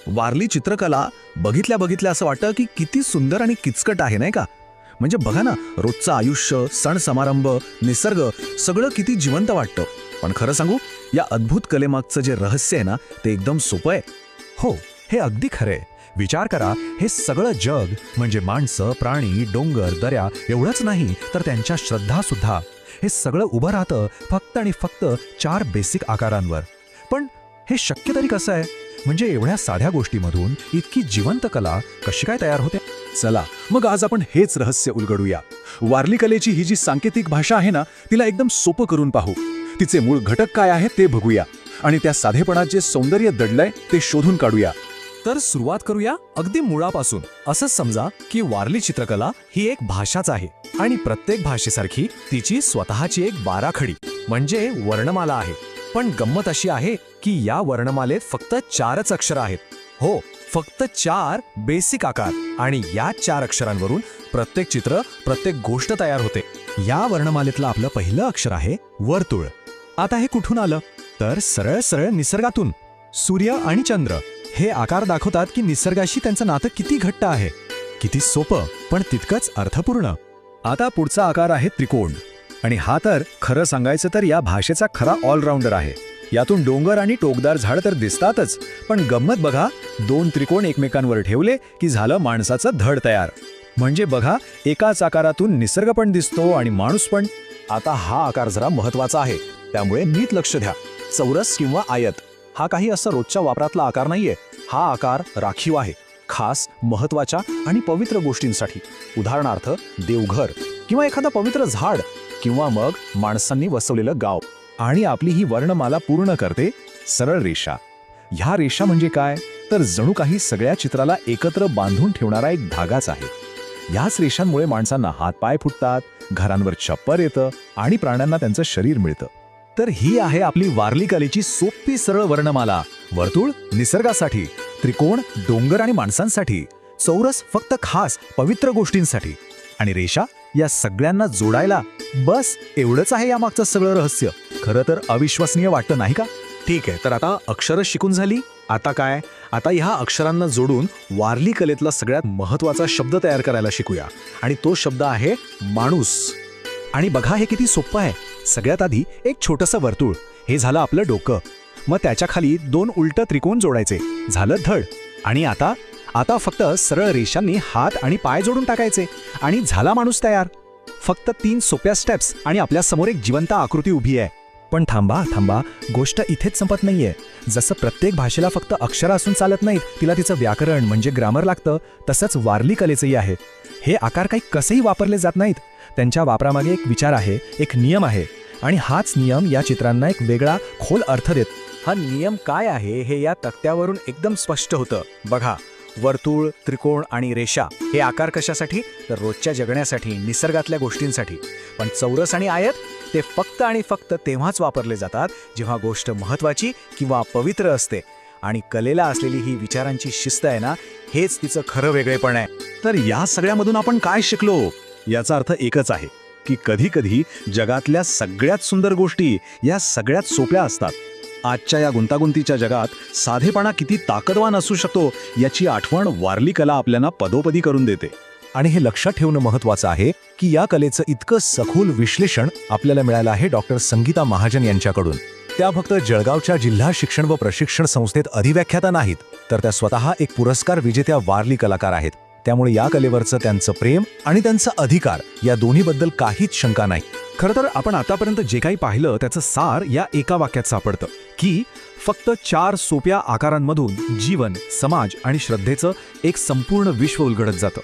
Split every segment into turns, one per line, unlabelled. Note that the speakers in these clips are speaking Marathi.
वारली चित्रकला बघितल्या बघितल्या असं वाटतं की किती सुंदर आणि किचकट आहे, नाही का? म्हणजे बघा ना, रोजचं आयुष्य, सण समारंभ, निसर्ग सगळं किती जिवंत वाटतं. पण खरं सांगू, या अद्भुत कलेमागचं जे रहस्य आहे ना, ते एकदम सोपं आहे.
हो, हे अगदी खरे. विचार करा, हे सगळं जग म्हणजे माणसं, प्राणी, डोंगर, दऱ्या एवढंच नाही तर त्यांच्या श्रद्धा सुद्धा, हे सगळं उभं राहतं फक्त आणि फक्त 4 बेसिक आकारांवर. पण हे शक्य तरी कसं आहे? म्हणजे एवढ्या साध्या गोष्टीमधून इतकी जिवंत कला कशी काय तयार होते?
चला मग आज आपण हेच रहस्य उलगडूया. वारली कलेची ही जी सांकेतिक भाषा आहे ना, तिला एकदम सोपं करून पाहू. तिचे मूळ घटक काय आहेत ते बघूया आणि त्या साधेपणात जे सौंदर्य दडलंय ते शोधून काढूया.
तर सुरुवात करूया अगदी मुळापासून. असंच समजा की वारली चित्रकला ही एक भाषाच आहे आणि प्रत्येक भाषेसारखी तिची स्वतःची एक बाराखडी म्हणजे वर्णमाला आहे. पण गंमत अशी आहे की या वर्णमालेत फक्त 4च अक्षर आहेत. हो, फक्त 4 बेसिक आकार, आणि या 4 अक्षरांवरून प्रत्येक चित्र, प्रत्येक गोष्ट तयार होते. या वर्णमालेतलं आपलं पहिलं अक्षर आहे वर्तुळ. आता हे कुठून आलं? तर सरळ सरळ निसर्गातून. सूर्य आणि चंद्र हे आकार दाखवतात की निसर्गाशी त्यांचं नातं किती घट्ट आहे. किती सोपं पण तितकंच अर्थपूर्ण.
आता पुढचा आकार आहे त्रिकोण, आणि हा तर खरं सांगायचं तर या भाषेचा खरा ऑलराऊंडर आहे. यातून डोंगर आणि टोकदार झाड तर दिसतातच, पण गंमत बघा, 2 त्रिकोण एकमेकांवर ठेवले की झालं माणसाचं धड तयार. म्हणजे बघा, एकाच आकारातून निसर्ग पण दिसतो आणि माणूस पण.
आता हा आकार जरा महत्वाचा आहे, त्यामुळे नीट लक्ष द्या. चौरस किंवा आयत हा काही असं रोजच्या वापरातला आकार नाहीये. हा आकार राखीव आहे, खास महत्वाच्या आणि पवित्र गोष्टींसाठी. उदाहरणार्थ देवघर किंवा एखादा पवित्र झाड किंवा मग माणसांनी वसवलेलं गाव.
आणि आपली ही वर्णमाला पूर्ण करते सरळ रेषा. ह्या रेषा म्हणजे काय? तर जणू काही सगळ्या चित्राला एकत्र बांधून ठेवणारा एक धागाच आहे. ह्याच रेषांमुळे माणसांना हातपाय फुटतात, घरांवर छप्पर येतं आणि प्राण्यांना त्यांचं शरीर मिळतं. तर ही आहे आपली वारली कलेची सोपी सरळ वर्णमाला. वर्तुळ निसर्गासाठी, त्रिकोण डोंगर आणि माणसांसाठी, चौरस फक्त खास पवित्र गोष्टींसाठी, आणि रेषा या सगळ्यांना जोडायला. बस एवढंच आहे यामागचं सगळं रहस्य. खरं तर अविश्वसनीय वाटतं, नाही का?
ठीक आहे, तर आता अक्षरं शिकून झाली. आता काय? आता ह्या अक्षरांना जोडून वारली कलेतला सगळ्यात महत्वाचा शब्द तयार करायला शिकूया, आणि तो शब्द आहे माणूस. आणि बघा, हे किती सोपं आहे. सगळ्यात आधी एक छोटंसं वर्तुळ, हे झालं आपलं डोकं. मग त्याच्या खाली 2 उलट त्रिकोण जोडायचे, झालं धड. आणि आता फक्त सरळ रेषांनी हात आणि पाय जोडून टाकायचे आणि झाला माणूस तयार. फक्त 3 सोप्या स्टेप्स आणि आपल्या समोर एक जिवंत आकृती उभी आहे. पण थांबा, गोष्ट इथेच संपत नाहीये. जसं प्रत्येक भाषेला फक्त अक्षर असून चालत नाहीत, तिला तिचं व्याकरण म्हणजे ग्रामर लागतं, तसंच वारली कलेचंही आहे. हे आकार काही कसेही वापरले जात नाहीत. त्यांच्या वापरामागे एक विचार आहे, एक नियम आहे, आणि हाच नियम या चित्रांना एक वेगळा खोल अर्थ देत. हा नियम काय आहे हे या तक्त्यावरून एकदम स्पष्ट होतं. बघा, वर्तुळ, त्रिकोण आणि रेषा हे आकार कशासाठी? तर रोजच्या जगण्यासाठी, निसर्गातल्या गोष्टींसाठी. पण चौरस आणि आयत ते फक्त आणि फक्त तेव्हाच वापरले जातात जेव्हा गोष्ट महत्वाची किंवा पवित्र असते. आणि कलेला असलेली ही विचारांची शिस्त आहे ना, हेच तिचं खरं वेगळेपण आहे.
तर या सगळ्यामधून आपण काय शिकलो? याचा अर्थ एकच आहे की कधी कधी जगातल्या सगळ्यात सुंदर गोष्टी या सगळ्यात सोप्या असतात. आजच्या या गुंतागुंतीच्या जगात साधेपणा किती ताकदवान असू शकतो याची आठवण वारली कला आपल्याला पदोपदी करून देते.
आणि हे लक्षात ठेवणं महत्वाचं आहे की या कलेचं इतकं सखोल विश्लेषण आपल्याला मिळालं आहे डॉक्टर संगीता महाजन यांच्याकडून. त्या फक्त जळगावच्या जिल्हा शिक्षण व प्रशिक्षण संस्थेत अधिव्याख्याता नाहीत, तर त्या स्वतः एक पुरस्कार विजेत्या वारली कलाकार आहेत. त्यामुळे या कलेवरचं त्यांचं प्रेम आणि त्यांचा अधिकार या दोन्हीबद्दल काहीच शंका नाही. खरं तर आपण आतापर्यंत जे काही पाहिलं त्याचं सार या एका वाक्यात सापडतं की फक्त 4 सोप्या आकारांमधून जीवन, समाज आणि श्रद्धेचं एक संपूर्ण विश्व उलगडत जातं.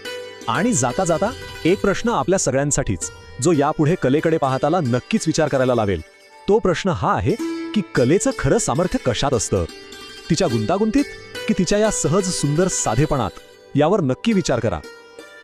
आणि जाता जाता एक प्रश्न आपल्या सगळ्यांसाठीच, जो यापुढे कलेकडे पाहताना नक्कीच विचार करायला लावेल. तो प्रश्न हा आहे की कलेचं खरं सामर्थ्य कशात असतं? तिच्या गुंतागुंतीत की तिच्या या सहज सुंदर साधेपणात? यावर नक्की विचार करा.